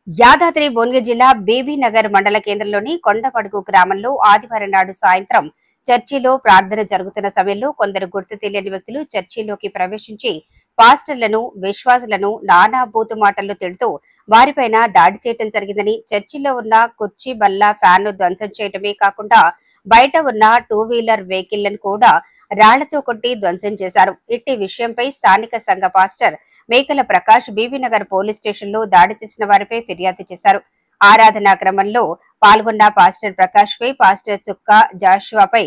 యాదాద్రి భువనగిరి జిల్లా బీబీనగర్ మండల కేంద్రంలోని కొండపడుగు గ్రామంలో ఆదివారం నాడు సాయంత్రం చర్చిలో ప్రార్థన జరుగుతున్న సమయంలో కొందరు గుర్తు తెలియని వ్యక్తులు చర్చిలోకి ప్రవేశించి పాస్టర్లను, విశ్వాసులను నానా బూతు మాటల్లో తిడుతూ వారిపైన దాడి చేయడం జరిగిందని, చర్చిలో ఉన్న కుర్చీ, బల్ల, ఫ్యాన్ ను ధ్వంసం చేయడమే కాకుండా బయట ఉన్న 2 వీలర్ వెహికల్ కూడా రాళ్లతో కొట్టి ధ్వంసం చేశారు. ఇట్టి విషయంపై స్థానిక సంఘ పాస్టర్ మేకల ప్రకాష్ బీబీనగర్ పోలీస్ స్టేషన్ లో దాడి చేసిన వారిపై ఫిర్యాదు చేశారు. ఆరాధనా క్రమంలో పాల్గొన్న పాస్టర్ ప్రకాష్ పై, పాస్టర్ సుక్క జాషువాపై,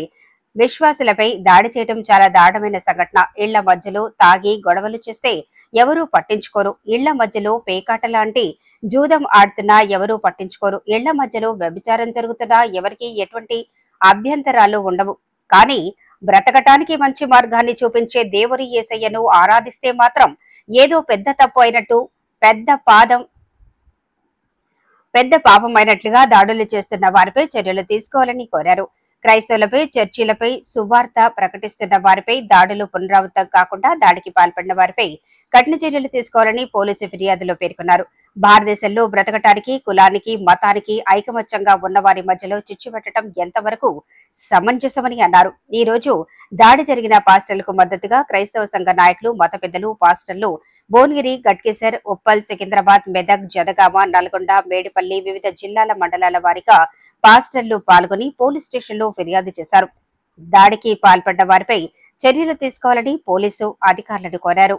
విశ్వాసులపై దాడి చేయడం చాలా దారుణమైన సంఘటన. ఇళ్ల మధ్యలో తాగి గొడవలు చేస్తే ఎవరూ పట్టించుకోరు. ఇళ్ల మధ్యలో పేకాట లాంటి జూదం ఆడుతున్నా ఎవరూ పట్టించుకోరు. ఇళ్ల మధ్యలో వ్యభిచారం జరుగుతున్నా ఎవరికి ఎటువంటి అభ్యంతరాలు ఉండవు. కానీ బ్రతకటానికి మంచి మార్గాన్ని చూపించే దేవుని యేసయ్యను ఆరాధిస్తే మాత్రం ఏదో పెద్ద తప్పు అయినట్టు, పెద్ద పాపం అయినట్లుగా దాడులు చేస్తున్న వారిపై చర్యలు తీసుకోవాలని కోరారు. క్రైస్తవులపై, చర్చిలపై సువార్త ప్రకటిస్తున్న వారిపై దాడులు పునరావృతం కాకుండా దాడికి పాల్పడిన వారిపై కఠిన చర్యలు తీసుకోవాలని పోలీసు ఫిర్యాదులో పేర్కొన్నారు. భారతదేశంలో బ్రతకటానికి, కులానికి, మతానికి ఐకమత్యంగా ఉన్న వారి మధ్యలో చిచ్చు పెట్టడం ఎంతవరకు సమంజసమని అన్నారు. ఈ రోజు దాడి జరిగిన పాస్టర్లకు మద్దతుగా క్రైస్తవ సంఘ నాయకులు, మత పెద్దలు, పాస్టర్లు భువనగిరి, గట్కేసర్, ఉప్పల్, సికింద్రాబాద్, మెదక్, జనగామ, నల్గొండ, మేడిపల్లి వివిధ జిల్లాల, మండలాల వారీగా పాస్టర్లు పాల్గొని పోలీస్ స్టేషన్లో ఫిర్యాదు చేశారు. దాడికి పాల్పడ్డ వారిపై చర్యలు తీసుకోవాలని పోలీసు అధికారులను కోరారు.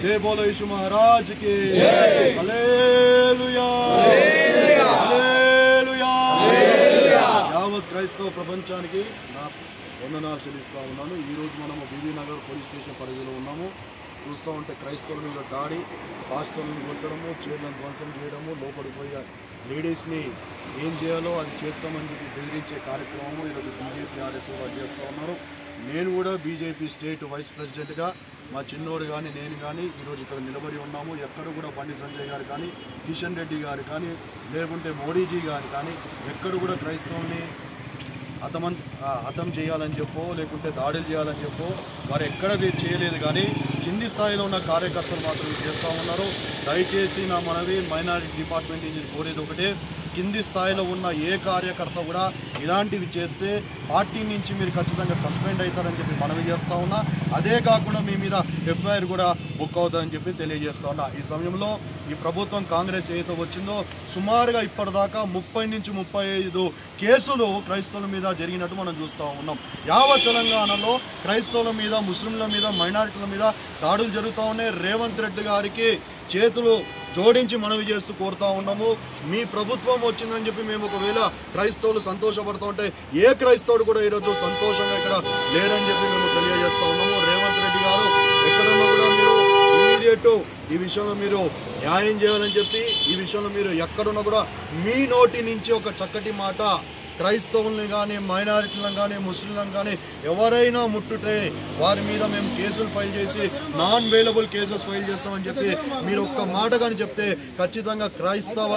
जय बोलो यीशु महाराज की హల్లెలూయా హల్లెలూయా యావత్ క్రైస్తవ ప్రపంచానికి నా వందనాలు చెల్లిస్తా ఉన్నాను. ఈరోజు మనము బీబీనగర్ పోలీస్ స్టేషన్ పరిధిలో ఉన్నాము. చూస్తూ ఉంటే క్రైస్తవుల మీద దాడి, పాస్టర్లను కొట్టడము, చైర్లను ధ్వంసం చేయడము, లోపడిపోయే లేడీస్ని ఏం చేయాలో అది చేస్తామని చెప్పి బెదిరించే కార్యక్రమము ఈరోజు బీజేపీ ఆర్ఎస్ వాళ్ళు చేస్తూ ఉన్నారు. నేను కూడా బీజేపీ స్టేట్ వైస్ ప్రెసిడెంట్గా మా చిన్నోడు కానీ నేను కానీ ఈరోజు ఇక్కడ నిలబడి ఉన్నాము. ఎక్కడ కూడా బండి సంజయ్ గారు కానీ, కిషన్ రెడ్డి గారు కానీ, లేకుంటే మోడీజీ గారు కానీ ఎక్కడ కూడా క్రైస్తవుల్ని హతం చేయాలని చెప్పో, లేకుంటే దాడులు చేయాలని చెప్పో వారు ఎక్కడ చేయలేదు. కానీ కింది స్థాయిలో ఉన్న కార్యకర్తలు మాత్రం చేస్తూ ఉన్నారు. దయచేసి నా మనవి మైనారిటీ డిపార్ట్మెంట్ నుంచి కోరేది ఒకటే, కింది స్థాయిలో ఉన్న ఏ కార్యకర్త కూడా ఇలాంటివి చేస్తే పార్టీ నుంచి మీరు ఖచ్చితంగా సస్పెండ్ అవుతారని చెప్పి మనవి చేస్తూ ఉన్నా. అదే కాకుండా మీ మీద ఎఫ్ఐఆర్ కూడా బుక్ అవుతుందని చెప్పి తెలియజేస్తూ ఉన్నా. ఈ సమయంలో ఈ ప్రభుత్వం కాంగ్రెస్ ఏదైతే వచ్చిందో సుమారుగా ఇప్పటిదాకా 30 నుంచి 35 కేసులు క్రైస్తవుల మీద జరిగినట్టు మనం చూస్తూ ఉన్నాం. యావత్ తెలంగాణలో క్రైస్తవుల మీద, ముస్లింల మీద, మైనారిటీల మీద దాడులు జరుగుతూ ఉన్నాయి. రేవంత్ రెడ్డి గారికి చేతులు జోడించి మనవి చేస్తూ కోరుతా ఉన్నాము. మీ ప్రభుత్వం వచ్చిందని చెప్పి మేము ఒకవేళ క్రైస్తవులు సంతోషపడుతూ ఉంటే ఏ క్రైస్తవుడు కూడా ఈరోజు సంతోషంగా ఇక్కడ లేరని చెప్పి మేము తెలియజేస్తా ఉన్నాము. రేవంత్ రెడ్డి గారు ఎక్కడున్నా కూడా మీరు ఇమీడియట్ ఈ విషయంలో మీరు న్యాయం చేయాలని చెప్పి, ఈ విషయంలో మీరు ఎక్కడున్నా కూడా మీ నోటి నుంచి ఒక చక్కటి మాట క్రైస్తవుల్ని కానీ, మైనారిటీలను కానీ, ముస్లింలను కానీ ఎవరైనా ముట్టుటే వారి మీద మేము కేసులు ఫైల్ చేసి నాన్ అవైలబుల్ కేసెస్ ఫైల్ చేస్తామని చెప్పి మీరు ఒక్క మాట కానీ చెప్తే ఖచ్చితంగా క్రైస్తవ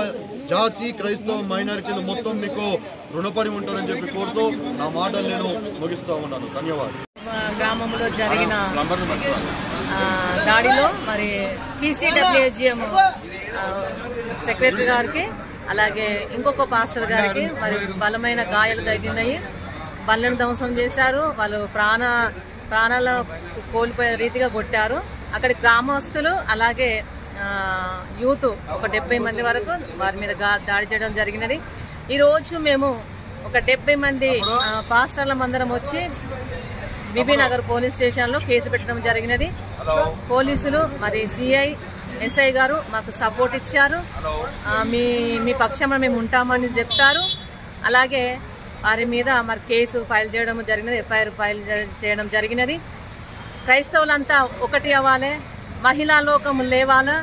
జాతి, క్రైస్తవ మైనారిటీలు మొత్తం మీకు రుణపడి ఉంటారని చెప్పి కోరుతూ నా మాటలు నేను ముగిస్తూ ఉన్నాను. ధన్యవాదాలు. గ్రామంలో జరిగిన దాడిలో మరి PCWGM సెక్రటరీ గారికి, అలాగే ఇంకొక పాస్టర్ గారికి మరి బలమైన గాయాలు తగిలినాయి. బళ్ళను ధ్వంసం చేశారు. వాళ్ళు ప్రాణాలు కోల్పోయే రీతిగా కొట్టారు. అక్కడి గ్రామస్తులు అలాగే యూత్ ఒక 70 మంది వరకు వారి మీద దాడి చేయడం జరిగినది. ఈరోజు మేము ఒక 70 మంది పాస్టర్ల మందరం వచ్చి బీబీనగర్ పోలీస్ స్టేషన్లో కేసు పెట్టడం జరిగినది. పోలీసులు మరి సిఐ, ఎస్ఐ గారు మాకు సపోర్ట్ ఇచ్చారు. మీ పక్షంలో మేము ఉంటామని చెప్తారు. అలాగే వారి మీద మరి కేసు ఫైల్ చేయడం జరిగినది, ఎఫ్ఐఆర్ ఫైల్ చేయడం జరిగినది. క్రైస్తవులంతా ఒకటి అవ్వాలి, మహిళా లోకం లేవాలి,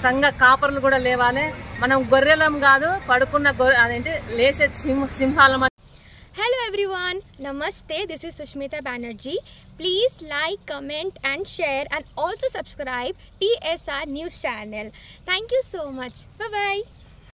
సంఘ కాపరులు కూడా లేవాలి. మనం గొర్రెలం కాదు, పడుకున్న అదేంటి లేసే సింహాలం. Hello everyone, Namaste, this is Sushmita Banerjee. Please like, comment and share and also subscribe TSR News channel. Thank you so much. Bye bye.